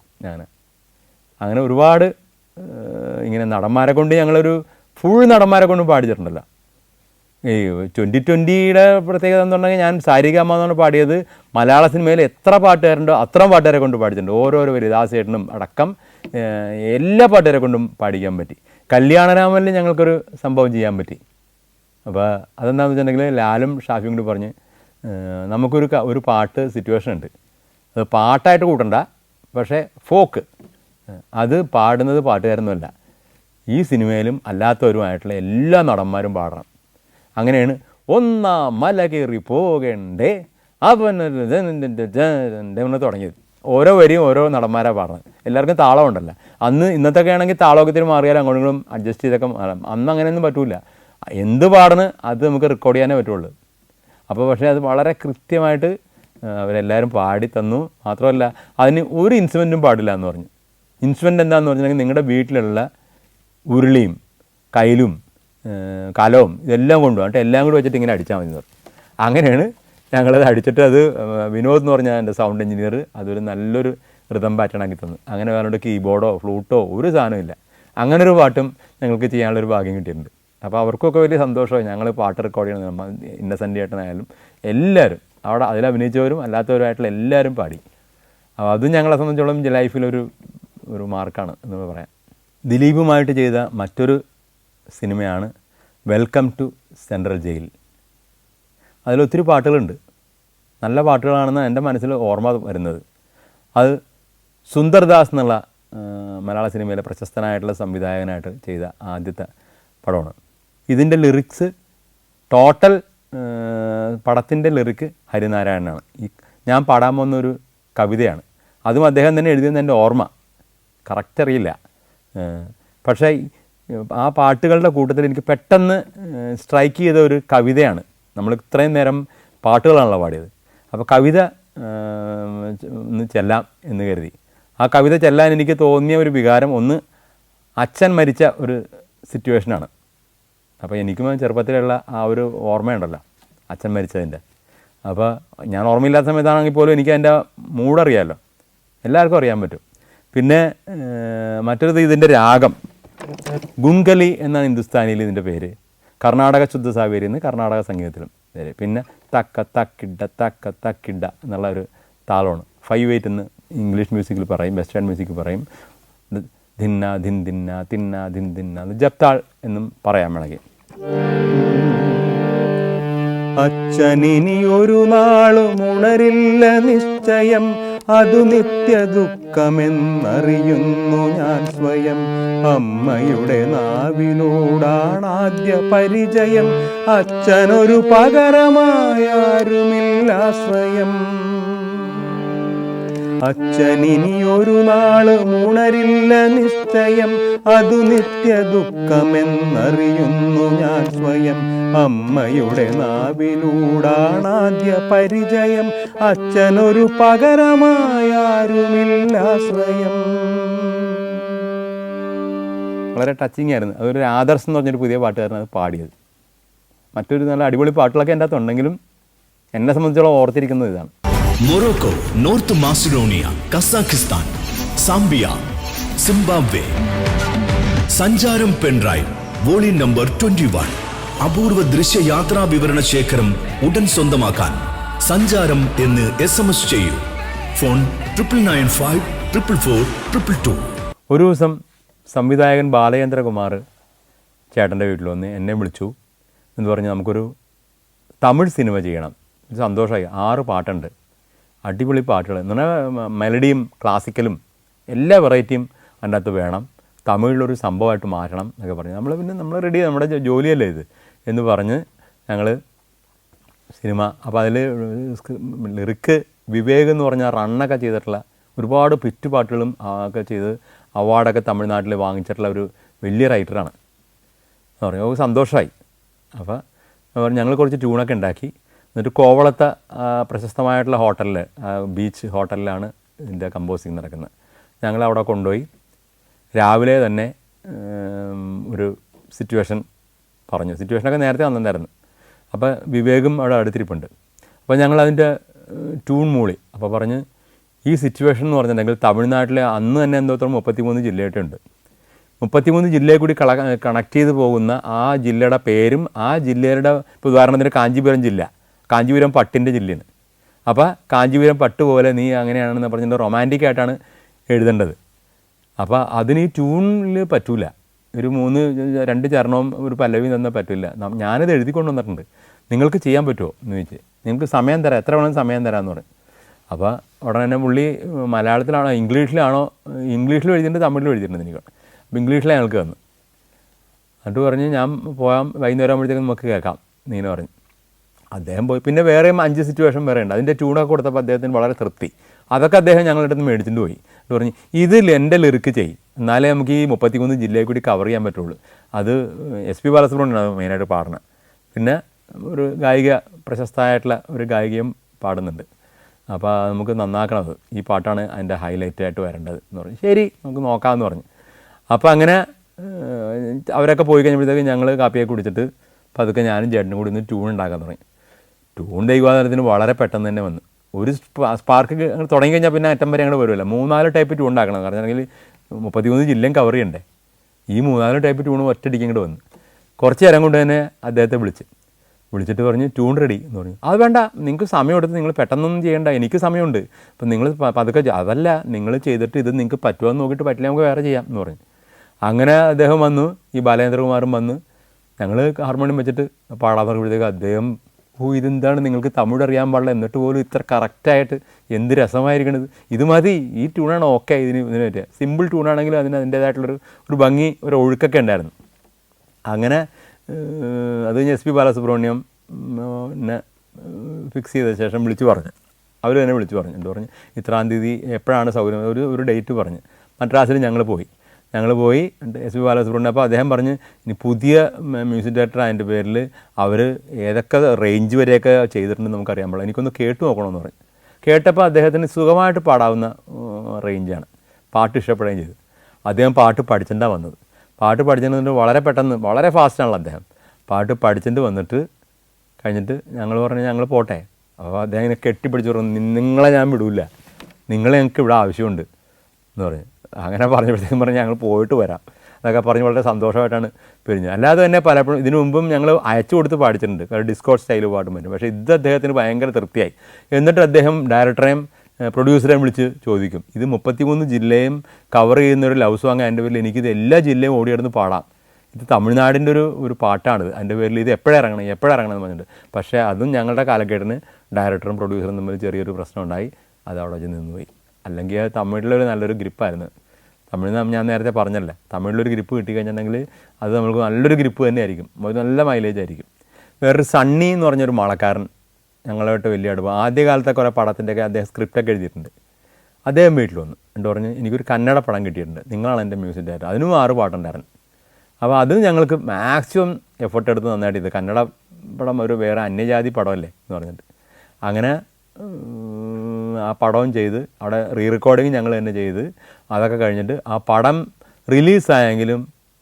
അങ്ങനെ ഒരുപാട് ഇങ്ങനെ നടന്മാരെ കൊണ്ട് ഞങ്ങളൊരു ഫുൾ നടന്മാരെ കൊണ്ട് പാടിച്ചിട്ടുണ്ടല്ലോ. ഈ 2020 പ്രത്യേകത എന്ന് പറഞ്ഞാൽ ഞാൻ സാരിഗാമ എന്നാണ് പാടിയത്. മലയാള സിനിമയിൽ എത്ര പാട്ടുകാരുണ്ടോ അത്രയും പാട്ടുകാരെ കൊണ്ട് പാടിച്ചിട്ടുണ്ട്. ഓരോരോ പേര് ദാസേട്ടനും അടക്കം എല്ലാ പാട്ടുകാരെ കൊണ്ടും പാടിക്കാൻ പറ്റി. കല്യാണരാമനിൽ ഞങ്ങൾക്കൊരു സംഭവം ചെയ്യാൻ പറ്റി. അപ്പോൾ അതെന്താണെന്ന് വെച്ചിട്ടുണ്ടെങ്കിൽ ലാലും ഷാഫിയും കൂടി പറഞ്ഞ് നമുക്കൊരു പാട്ട് സിറ്റുവേഷൻ ഉണ്ട്, അത് പാട്ടായിട്ട് കൂട്ടണ്ട, പക്ഷേ ഫോക്ക്, അത് പാടുന്നത് പാട്ടുകാരൊന്നുമല്ല, ഈ സിനിമയിലും അല്ലാത്തവരുമായിട്ടുള്ള എല്ലാ നടന്മാരും പാടണം. അങ്ങനെയാണ് ഒന്നാം മല കയറി പോകണ്ടേ അവന് തുടങ്ങിയത്. ഓരോ വരിയും ഓരോ നടന്മാരാണ് പാടുന്നത്. എല്ലാവർക്കും താളം ഉണ്ടല്ലോ. ഇന്നത്തൊക്കെ ആണെങ്കിൽ താളമൊക്കെ മാറിയാലും അങ്ങോട്ടും അഡ്ജസ്റ്റ് ചെയ്തൊക്കെ മാറാം. അന്ന് അങ്ങനെയൊന്നും പറ്റില്ല. എന്ത് പാടുന്നു അത് നമുക്ക് റെക്കോർഡ് ചെയ്യാനേ പറ്റുള്ളൂ. അപ്പോൾ പക്ഷേ അത് വളരെ കൃത്യമായിട്ട് അവരെല്ലാവരും പാടി തന്നു. മാത്രമല്ല അതിന് ഒരു ഇൻസ്ട്രുമെൻറ്റും പാടില്ല എന്ന് പറഞ്ഞു. ഇൻസ്ട്രുമെൻ്റ് എന്താണെന്ന് പറഞ്ഞിട്ടുണ്ടെങ്കിൽ നിങ്ങളുടെ വീട്ടിലുള്ള ഉരുളിയും കയ്യിലും കലവും ഇതെല്ലാം കൊണ്ടുപോകും, എന്നിട്ട് എല്ലാം കൂടി വെച്ചിട്ട് ഇങ്ങനെ അടിച്ചാൽ മതി എന്ന് പറഞ്ഞു. അങ്ങനെയാണ് ഞങ്ങളത് അടിച്ചിട്ട്, അത് വിനോദ് എന്ന് പറഞ്ഞാൽ എൻ്റെ സൗണ്ട് എഞ്ചിനീയർ അതൊരു നല്ലൊരു റിതം പാറ്റേൺ ആക്കി തന്നു. അങ്ങനെ വേറെ കീബോർഡോ ഫ്ലൂട്ടോ ഒരു സാധനമില്ല. അങ്ങനൊരു പാട്ടും ഞങ്ങൾക്ക് ചെയ്യാനുള്ളൊരു ഭാഗ്യം കിട്ടിയിട്ടുണ്ട്. അപ്പോൾ അവർക്കൊക്കെ വലിയ സന്തോഷമായി. ഞങ്ങൾ പാട്ട് റെക്കോർഡ് ചെയ്യണം, ഇന്നസെൻ്റ് ചേട്ടനായാലും എല്ലാവരും അവിടെ അതിൽ അഭിനയിച്ചവരും അല്ലാത്തവരുമായിട്ടുള്ള എല്ലാവരും പാടി. അപ്പോൾ അതും ഞങ്ങളെ സംബന്ധിച്ചോളം ലൈഫിലൊരു മാർക്കാണ് എന്ന് പറയാം. ദിലീപുമായിട്ട് ചെയ്ത മറ്റൊരു സിനിമയാണ് വെൽക്കം ടു സെൻട്രൽ ജയിൽ. അതിലൊത്തിരി പാട്ടുകളുണ്ട്, നല്ല പാട്ടുകളാണെന്ന് എൻ്റെ മനസ്സിൽ ഓർമ്മ വരുന്നത്. അത് സുന്ദർദാസ് എന്നുള്ള മലയാള സിനിമയിലെ പ്രശസ്തനായിട്ടുള്ള സംവിധായകനായിട്ട് ചെയ്ത ആദ്യത്തെ പടമാണ്. ഇതിൻ്റെ ലിറിക്സ് ടോട്ടൽ പടത്തിൻ്റെ ലിറിക്ക് ഹരിനാരായണനാണ്. ഞാൻ പാടാൻ പോകുന്നൊരു കവിതയാണ്, അതും അദ്ദേഹം തന്നെ എഴുതിയെന്ന് എൻ്റെ ഓർമ്മ, കറക്റ്റ് അറിയില്ല. പക്ഷേ ആ പാട്ടുകളുടെ കൂട്ടത്തിൽ എനിക്ക് പെട്ടെന്ന് സ്ട്രൈക്ക് ചെയ്ത ഒരു കവിതയാണ്. നമ്മൾ ഇത്രയും നേരം പാട്ടുകളാണല്ലോ പാടിയത്, അപ്പോൾ കവിത ഒന്ന് ചെല്ലാം എന്ന് കരുതി. ആ കവിത ചെല്ലാൻ എനിക്ക് തോന്നിയ ഒരു വികാരം, ഒന്ന് അച്ഛൻ മരിച്ച ഒരു സിറ്റുവേഷനാണ്. അപ്പോൾ എനിക്കും ചെറുപ്പത്തിലുള്ള ആ ഒരു ഓർമ്മയുണ്ടല്ലോ അച്ഛൻ മരിച്ചതിൻ്റെ. അപ്പോൾ ഞാൻ ഓർമ്മയില്ലാത്ത സമയത്താണെങ്കിൽ പോലും എനിക്ക് അതിൻ്റെ മൂടറിയാമല്ലോ, എല്ലാവർക്കും അറിയാൻ പറ്റും. പിന്നെ മറ്റൊരു ഇതിൻ്റെ രാഗം ഗുങ്കലി എന്നാണ് ഹിന്ദുസ്ഥാനിയിൽ ഇതിൻ്റെ പേര്. കർണാടക ശുദ്ധ സാവേരി എന്ന് കർണാടക സംഗീതത്തിലും പേര്. പിന്നെ തക്ക തക്കിഡ എന്നുള്ള ഒരു താളമാണ്. 5/8 എന്ന് ഇംഗ്ലീഷ് മ്യൂസിക്കിൽ പറയും, വെസ്റ്റേൺ മ്യൂസിക്കിൽ പറയും. ധിന്ന ധിൻ ദിന്ന തിന്ന ധിൻ ദിന്ന ജപ്താൾ എന്നും പറയാൻ വേണമെങ്കിൽ. അച്ഛനിനി ഒരു നാളും ഉണരില്ല നിശ്ചയം, അതു നിത്യ ദുഃഖമെന്നറിയുന്നു ഞാൻ സ്വയം. അമ്മയുടെ നാവിനോടാണാദ്യ പരിചയം, അച്ഛനൊരു പകരമായാരുമില്ലാശ്രയം. അച്ഛനിനി ഒരു നാളും ഉണരില്ല നിശ്ചയം, അതു നിത്യ ദുഃഖമെന്നറിയുന്നു ഞാൻ സ്വയം. അമ്മയുടെ നാവിലൂടാണാദ്യ പരിചയം, അച്ഛനൊരു പകരമായാരുമില്ലാശ്രയം. വളരെ ടച്ചിങ് ആയിരുന്നു. അതൊരു ആദർശ് എന്ന് പറഞ്ഞൊരു പുതിയ പാട്ടുകാരനാണ് അത് പാടിയത്. മറ്റൊരു നല്ല അടിപൊളി പാട്ടുകളൊക്കെ എൻ്റെ അകത്തുണ്ടെങ്കിലും എന്നെ സംബന്ധിച്ചോളം ഓർത്തിരിക്കുന്നത് ഇതാണ്. Morocco, north Macedonia, Kazakhstan, Zambia, Zimbabwe. സഞ്ചാരം പെൻഡ്രൈവ് വോളിയം നമ്പർ 21. അപൂർവ ദൃശ്യയാത്രാ വിവരണ ശേഖരം ഉടൻ സ്വന്തമാക്കാൻ സഞ്ചാരം എന്ന് SMS ചെയ്യൂ. ഫോൺ 9995444422. ഒരു ദിവസം സംവിധായകൻ ബാലചന്ദ്രകുമാർ ചേട്ടൻ്റെ വീട്ടിൽ വന്ന് എന്നെ വിളിച്ചു എന്ന് പറഞ്ഞ് നമുക്കൊരു തമിഴ് സിനിമ ചെയ്യണം. സന്തോഷമായി. 6 പാട്ടുണ്ട്, അടിപൊളി പാട്ടുകൾ എന്ന് പറഞ്ഞാൽ മെലഡിയും ക്ലാസിക്കലും എല്ലാ വെറൈറ്റിയും അതിൻ്റെ അകത്ത് വേണം, തമിഴിലൊരു സംഭവമായിട്ട് മാറ്റണം എന്നൊക്കെ പറഞ്ഞ് നമ്മൾ റെഡി, നമ്മുടെ ജോലിയല്ലേ ഇത് എന്ന് പറഞ്ഞ് ഞങ്ങൾ സിനിമ. അപ്പോൾ അതിൽ ലിറിക്ക് വിവേക് എന്ന് പറഞ്ഞാൽ റണ്ണൊക്കെ ചെയ്തിട്ടുള്ള ഒരുപാട് പിറ്റ് പാട്ടുകളും ഒക്കെ ചെയ്ത് അവാർഡൊക്കെ തമിഴ്നാട്ടിൽ വാങ്ങിച്ചിട്ടുള്ള ഒരു വലിയ റൈറ്ററാണ് എന്ന് പറഞ്ഞു. നമുക്ക് സന്തോഷമായി. അപ്പോൾ ഞങ്ങൾ കുറച്ച് ട്യൂണൊക്കെ ഉണ്ടാക്കി. എന്നിട്ട് കോവളത്തെ പ്രശസ്തമായിട്ടുള്ള ഹോട്ടലിൽ, ബീച്ച് ഹോട്ടലിലാണ് ഇതിൻ്റെ കമ്പോസിങ് നടക്കുന്നത്. ഞങ്ങളവിടെ കൊണ്ടുപോയി രാവിലെ തന്നെ ഒരു സിറ്റുവേഷൻ പറഞ്ഞു. സിറ്റുവേഷനൊക്കെ നേരത്തെ വന്നിട്ടുണ്ടായിരുന്നു. അപ്പോൾ വിവേകും അവിടെ അടുത്തിരിപ്പുണ്ട്. അപ്പോൾ ഞങ്ങളതിൻ്റെ ട്യൂൺ മൂളി. അപ്പോൾ പറഞ്ഞ് ഈ സിറ്റുവേഷൻ എന്ന് പറഞ്ഞിട്ടുണ്ടെങ്കിൽ തമിഴ്നാട്ടിലെ അന്ന് തന്നെ എന്തോത്രം 33 ജില്ലയായിട്ടുണ്ട്. 33 ജില്ലയെ കൂടി കണക്ട് ചെയ്ത് പോകുന്ന ആ ജില്ലയുടെ പേരും ആ ജില്ലയുടെ, ഇപ്പോൾ ഉദാഹരണത്തിന് കാഞ്ചീപുരം ജില്ല, കാഞ്ചീപുരം പട്ടിൻ്റെ ജില്ലയാണ്. അപ്പോൾ കാഞ്ചീപുരം പട്ട് പോലെ നീ അങ്ങനെയാണെന്ന് പറഞ്ഞിട്ട് റൊമാൻറ്റിക് ആയിട്ടാണ് എഴുതേണ്ടത്. അപ്പോൾ അതിന് ഈ ട്യൂണിൽ പറ്റൂല. ഒരു 2 ചരണവും ഒരു പല്ലവി തന്നാൽ പറ്റില്ല. ഞാനിത് എഴുതിക്കൊണ്ട് വന്നിട്ടുണ്ട്, നിങ്ങൾക്ക് ചെയ്യാൻ പറ്റുമോ എന്ന് ചോദിച്ച്. നിങ്ങൾക്ക് സമയം തരാം, എത്ര വേണമെങ്കിലും സമയം തരാമെന്ന് പറയും. അപ്പോൾ ഉടനെ തന്നെ പുള്ളി മലയാളത്തിലാണോ ഇംഗ്ലീഷിലാണോ, ഇംഗ്ലീഷിൽ എഴുതിയിട്ടുണ്ട് തമിഴിലും എഴുതിയിട്ടുണ്ട് എനിക്ക്. അപ്പോൾ ഇംഗ്ലീഷിലെ ഞങ്ങൾക്ക് തന്നു. എന്നിട്ട് പറഞ്ഞ് ഞാൻ പോകാം, വൈകുന്നേരം ആകുമ്പോഴത്തേക്കും നമുക്ക് കേൾക്കാം നീന്ന് പറഞ്ഞു. അദ്ദേഹം പോയി. പിന്നെ വേറെയും 5 സിറ്റുവേഷൻ വേറെ ഉണ്ട്. അതിൻ്റെ ട്യൂണൊക്കെ കൊടുത്തപ്പോൾ അദ്ദേഹത്തിന് വളരെ തൃപ്തി. അതൊക്കെ അദ്ദേഹം ഞങ്ങളുടെ അടുത്ത് മേടിച്ചിട്ട് പോയി. എന്നിട്ട് പറഞ്ഞ് ഇതിൽ എൻ്റെ ലിറിക്ക് ചെയ്യും, എന്നാലേ നമുക്ക് ഈ 33 ജില്ലയിൽ കൂടി കവർ ചെയ്യാൻ പറ്റുള്ളൂ. അത് SP ബാലസുബ്രഹ്മണ്യനാണ് മെയിനായിട്ട് പാടുന്നത്. പിന്നെ ഒരു ഗായിക, പ്രശസ്തമായിട്ടുള്ള ഒരു ഗായികയും പാടുന്നുണ്ട്. അപ്പോൾ നമുക്ക് നന്നാക്കണത്, ഈ പാട്ടാണ് അതിൻ്റെ ഹൈലൈറ്റായിട്ട് വരേണ്ടത് എന്ന് പറഞ്ഞു. ശരി, നമുക്ക് നോക്കാമെന്ന് പറഞ്ഞു. അപ്പോൾ അങ്ങനെ അവരൊക്കെ പോയി കഴിഞ്ഞപ്പോഴത്തേക്ക് ഞങ്ങൾ കാപ്പിയൊക്കെ കുടിച്ചിട്ട് പതുക്കെ ഞാനും ചേട്ടനും കൂടി ഇന്ന് ട്യൂൺ ഉണ്ടാക്കാൻ തുടങ്ങി. ട്യൂൺ ദൈവാധനത്തിന് വളരെ പെട്ടെന്ന് തന്നെ വന്നു. ഒരു സ്പാർക്ക് തുടങ്ങി കഴിഞ്ഞാൽ പിന്നെ അറ്റം വരെ അങ്ങോട്ട് വരുമല്ലോ. 3-4 ടൈപ്പ് ട്യൂൺ ഉണ്ടാക്കണം. കാരണം അല്ലെങ്കിൽ 33 ജില്ലയും കവർ ചെയ്യണ്ടേ. ഈ 3-4 ടൈപ്പ് ട്യൂൺ ഒറ്റയടിക്ക് ഇങ്ങോട്ട് വന്നു. കുറച്ച് നേരം കൊണ്ട് തന്നെ അദ്ദേഹത്തെ വിളിച്ചിട്ട് പറഞ്ഞ് ട്യൂൺ റെഡി എന്ന് പറഞ്ഞു. അത് വേണ്ട, നിങ്ങൾക്ക് സമയം എടുത്ത് നിങ്ങൾ പെട്ടെന്നൊന്നും ചെയ്യേണ്ട, എനിക്ക് സമയമുണ്ട്. അപ്പം നിങ്ങൾ പതുക്കെ, അതല്ല നിങ്ങൾ ചെയ്തിട്ട് ഇത് നിങ്ങൾക്ക് പറ്റുമോ എന്ന് നോക്കിയിട്ട് പറ്റില്ല നമുക്ക് വേറെ ചെയ്യാം എന്ന് പറഞ്ഞു. അങ്ങനെ അദ്ദേഹം വന്നു, ഈ ബാലചന്ദ്രകുമാറും വന്ന് ഞങ്ങൾ ഹാർമോണിയം വെച്ചിട്ട് പാടാൻ തുടങ്ങിയപ്പോഴത്തേക്ക് അദ്ദേഹം, ഇതെന്താണ് നിങ്ങൾക്ക് തമിഴ് അറിയാൻ പാടില്ല, എന്നിട്ട് പോലും ഇത്ര കറക്റ്റായിട്ട് എന്ത് രസമായിരിക്കണത്, ഇത് മതി, ഈ ട്യൂണാണ് ഓക്കെ, ഇതിന് പറ്റുക. സിമ്പിൾ ട്യൂണാണെങ്കിലും അതിൻ്റേതായിട്ടുള്ളൊരു ഭംഗി, ഒരു ഒഴുക്കൊക്കെ ഉണ്ടായിരുന്നു. അങ്ങനെ അത് കഴിഞ്ഞ് SP ബാലസുബ്രഹ്മണ്യം എന്നെ ഫിക്സ് ചെയ്ത ശേഷം വിളിച്ചു പറഞ്ഞു. അവർ തന്നെ വിളിച്ചു പറഞ്ഞു. എന്നിട്ട് പറഞ്ഞ് ഇത്രാം തീയതി എപ്പോഴാണ് സൗകര്യം, ഒരു ഡേറ്റ് പറഞ്ഞ്. മദ്രാസിൽ ഞങ്ങൾ പോയി SP ബാലസുബ്രഹ്മണ്യം. അപ്പോൾ അദ്ദേഹം പറഞ്ഞ് ഇനി പുതിയ മ്യൂസിക് ഡയറക്ടർ അതിൻ്റെ പേരിൽ അവർ ഏതൊക്കെ റേഞ്ച് വരെയൊക്കെ ചെയ്തിട്ടുണ്ടെന്ന് നമുക്കറിയാൻ പാടില്ല, എനിക്കൊന്ന് കേട്ട് നോക്കണമെന്ന് പറഞ്ഞു. കേട്ടപ്പോൾ അദ്ദേഹത്തിന് സുഖമായിട്ട് പാടാവുന്ന റേഞ്ചാണ്. പാട്ട് ഇഷ്ടപ്പെടുകയും ചെയ്തു. അദ്ദേഹം പാട്ട് പഠിച്ചിട്ടാണ് വന്നത്. പാട്ട് പഠിച്ചിട്ട് വളരെ പെട്ടെന്ന്, വളരെ ഫാസ്റ്റാണല്ലോ അദ്ദേഹം. പാട്ട് പഠിച്ചിട്ട് വന്നിട്ട് കഴിഞ്ഞിട്ട് ഞങ്ങൾ പറഞ്ഞു ഞങ്ങൾ പോട്ടെ. അപ്പോൾ അദ്ദേഹം ഇങ്ങനെ കെട്ടിപ്പിടിച്ച് പറഞ്ഞു, നിങ്ങളെ ഞാൻ വിടൂല, നിങ്ങളെ ഞങ്ങൾക്ക് ഇവിടെ ആവശ്യമുണ്ട് എന്ന് പറഞ്ഞു. അങ്ങനെ പറഞ്ഞപ്പോഴത്തേക്കും പറഞ്ഞ് ഞങ്ങൾ പോയിട്ട് വരാം എന്നൊക്കെ പറഞ്ഞ് വളരെ സന്തോഷമായിട്ടാണ് പിരിഞ്ഞത്. അല്ലാതെ തന്നെ പലപ്പോഴും ഇതിനു മുമ്പും ഞങ്ങൾ അയച്ചു കൊടുത്ത് പാടിച്ചിട്ടുണ്ട്, ഡിസ്കോ സ്റ്റൈൽ പാട്ടും പറ്റും. പക്ഷേ ഇത് അദ്ദേഹത്തിന് ഭയങ്കര തൃപ്തിയായി. എന്നിട്ട് അദ്ദേഹം ഡയറക്ടറെയും പ്രൊഡ്യൂസറെയും വിളിച്ച് ചോദിക്കും, ഇത് 33 ജില്ലയും കവർ ചെയ്യുന്നൊരു ലവ് സോങ്, അതിൻ്റെ പേരിൽ എനിക്കിത് എല്ലാ ജില്ലയും ഓടിയെടുന്ന് പാടാം, ഇത് തമിഴ്നാടിൻ്റെ ഒരു പാട്ടാണിത്, അതിൻ്റെ പേരിൽ ഇത് എപ്പോഴിറങ്ങണം എന്ന് പറഞ്ഞിട്ട്. പക്ഷേ അതും ഞങ്ങളുടെ കാലക്കേടിന് ഡയറക്ടറും പ്രൊഡ്യൂസറും തമ്മിൽ ചെറിയൊരു പ്രശ്നം ഉണ്ടായി, അത് അവിടെ വെച്ച് നിന്നുപോയി. അല്ലെങ്കിൽ അത് തമിഴിലൊരു നല്ലൊരു ഗ്രിപ്പായിരുന്നു. തമിഴിൽ ഞാൻ നേരത്തെ പറഞ്ഞല്ലേ, തമിഴിലൊരു ഗ്രിപ്പ് കിട്ടിക്കഴിഞ്ഞിട്ടുണ്ടെങ്കിൽ അത് നമുക്ക് നല്ലൊരു ഗ്രിപ്പ് തന്നെയായിരിക്കും, നല്ല മൈലേജ് ആയിരിക്കും. വേറൊരു സണ്ണി എന്ന് പറഞ്ഞൊരു മാളക്കാരൻ ഞങ്ങളുമായിട്ട് വലിയ അടുപ്പം. ആദ്യകാലത്തെ കുറേ പടത്തിൻ്റെയൊക്കെ അദ്ദേഹം സ്ക്രിപ്റ്റൊക്കെ എഴുതിയിട്ടുണ്ട്. അദ്ദേഹം വീട്ടിൽ വന്നു എന്നിട്ട് പറഞ്ഞ് എനിക്കൊരു കന്നഡ പടം കിട്ടിയിട്ടുണ്ട്, നിങ്ങളാണ് എൻ്റെ മ്യൂസിക് ഡയറക്ടർ, അതിനും 6 പാട്ടുണ്ടായിരുന്നു. അപ്പോൾ അത് ഞങ്ങൾക്ക് മാക്സിമം എഫർട്ട് എടുത്ത് നന്നായിട്ട് ഇത് കന്നഡ പടം ഒരു വേറെ അന്യജാതി പടമല്ലേ എന്ന് പറഞ്ഞിട്ട് അങ്ങനെ ആ പടവും ചെയ്ത് അവിടെ റീറെക്കോർഡിങ് ഞങ്ങൾ തന്നെ ചെയ്ത് അതൊക്കെ കഴിഞ്ഞിട്ട് ആ പടം റിലീസായെങ്കിലും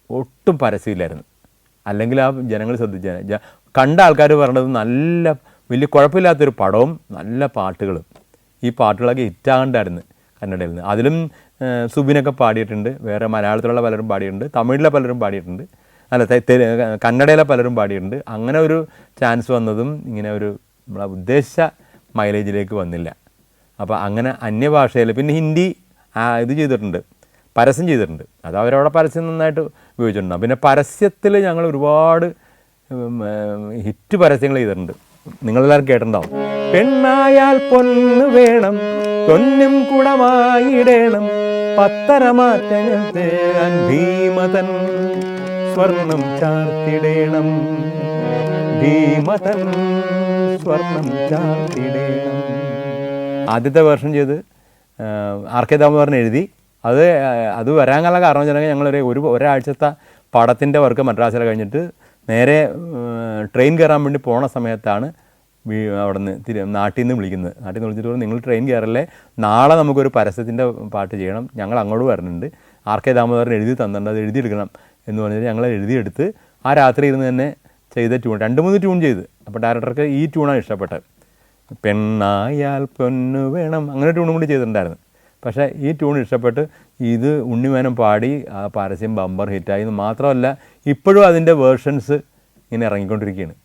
ഒട്ടും പരസ്യമില്ലായിരുന്നു. അല്ലെങ്കിൽ ആ ജനങ്ങൾ ശ്രദ്ധിച്ചാൽ കണ്ട ആൾക്കാർ പറഞ്ഞത് നല്ല വലിയ കുഴപ്പമില്ലാത്തൊരു പടവും നല്ല പാട്ടുകളും. ഈ പാട്ടുകളൊക്കെ ഹിറ്റാകണ്ടായിരുന്നു കന്നഡയിൽ നിന്ന്. അതിലും സുബിനൊക്കെ പാടിയിട്ടുണ്ട്, വേറെ മലയാളത്തിലുള്ള പലരും പാടിയിട്ടുണ്ട്, തമിഴിലെ പലരും പാടിയിട്ടുണ്ട്, അല്ല കന്നഡയിലെ പലരും പാടിയിട്ടുണ്ട്. അങ്ങനെ ഒരു ചാൻസ് വന്നതും ഇങ്ങനെ ഒരു നമ്മളെ ഉദ്ദേശിച്ച മൈലേജിലേക്ക് വന്നില്ല. അപ്പോൾ അങ്ങനെ അന്യഭാഷയിൽ പിന്നെ ഹിന്ദി ഇത് ചെയ്തിട്ടുണ്ട്, പരസ്യം ചെയ്തിട്ടുണ്ട്. അത് അവരവിടെ പരസ്യം നന്നായിട്ട് ഉപയോഗിച്ചിട്ടുണ്ടാകും. പിന്നെ പരസ്യത്തിൽ ഞങ്ങൾ ഒരുപാട് ഹിറ്റ് പരസ്യങ്ങൾ ചെയ്തിട്ടുണ്ട്, നിങ്ങളെല്ലാവരും കേട്ടിട്ടുണ്ടാവും. പെണ്ണായാൽ പൊന്ന് വേണം, പൊന്നും കുടമായിടേണം, പത്തരമാറ്റങ്ങൾ തേടാൻ ഭീമതൻ സ്വർണം ചാർത്തിടേണം, ഭീമതൻ സ്വർണം ചാർത്തിടേണം. ആദ്യത്തെ വേർഷൻ ചെയ്ത് ആർ കെ ദാമോദരൻ എഴുതി. അത് വരാനുള്ള കാരണം വെച്ചിട്ടുണ്ടെങ്കിൽ ഞങ്ങളൊരു ഒരാഴ്ചത്തെ പടത്തിൻ്റെ വർക്ക് മദ്രാസിൽ കഴിഞ്ഞിട്ട് നേരെ ട്രെയിൻ കയറാൻ വേണ്ടി പോണ സമയത്താണ് അവിടെ നിന്ന് നാട്ടിൽ നിന്ന് വിളിച്ചിട്ട് പറഞ്ഞു നിങ്ങൾ ട്രെയിൻ കയറല്ലേ, നാളെ നമുക്കൊരു പരസ്യത്തിൻ്റെ പാട്ട് ചെയ്യണം, ഞങ്ങൾ അങ്ങോട്ട് വരുന്നുണ്ട്, ആർ കെ ദാമോദരൻ എഴുതി തന്നിട്ടുണ്ട്, അത് എഴുതിയെടുക്കണം എന്ന് പറഞ്ഞിട്ട് ഞങ്ങൾ എഴുതിയെടുത്ത് ആ രാത്രി ഇരുന്ന് തന്നെ ചെയ്ത ട്യൂൺ 2-3 ട്യൂൺ ചെയ്ത്. അപ്പോൾ ഡയറക്ടർക്ക് ഈ ട്യൂണാണ് ഇഷ്ടപ്പെട്ടത്, പെണ്ണായാൽ പൊന്നു വേണം, അങ്ങനെ ട്യൂണും കൂടി ചെയ്തിട്ടുണ്ടായിരുന്നു. പക്ഷേ ഈ ട്യൂൺ ഇഷ്ടപ്പെട്ട് ഇത് ഉണ്ണിമേനം പാടി ആ പരസ്യം ബമ്പർ ഹിറ്റായി. മാത്രമല്ല ഇപ്പോഴും അതിൻ്റെ വേർഷൻസ് ഇങ്ങനെ ഇറങ്ങിക്കൊണ്ടിരിക്കുകയാണ്.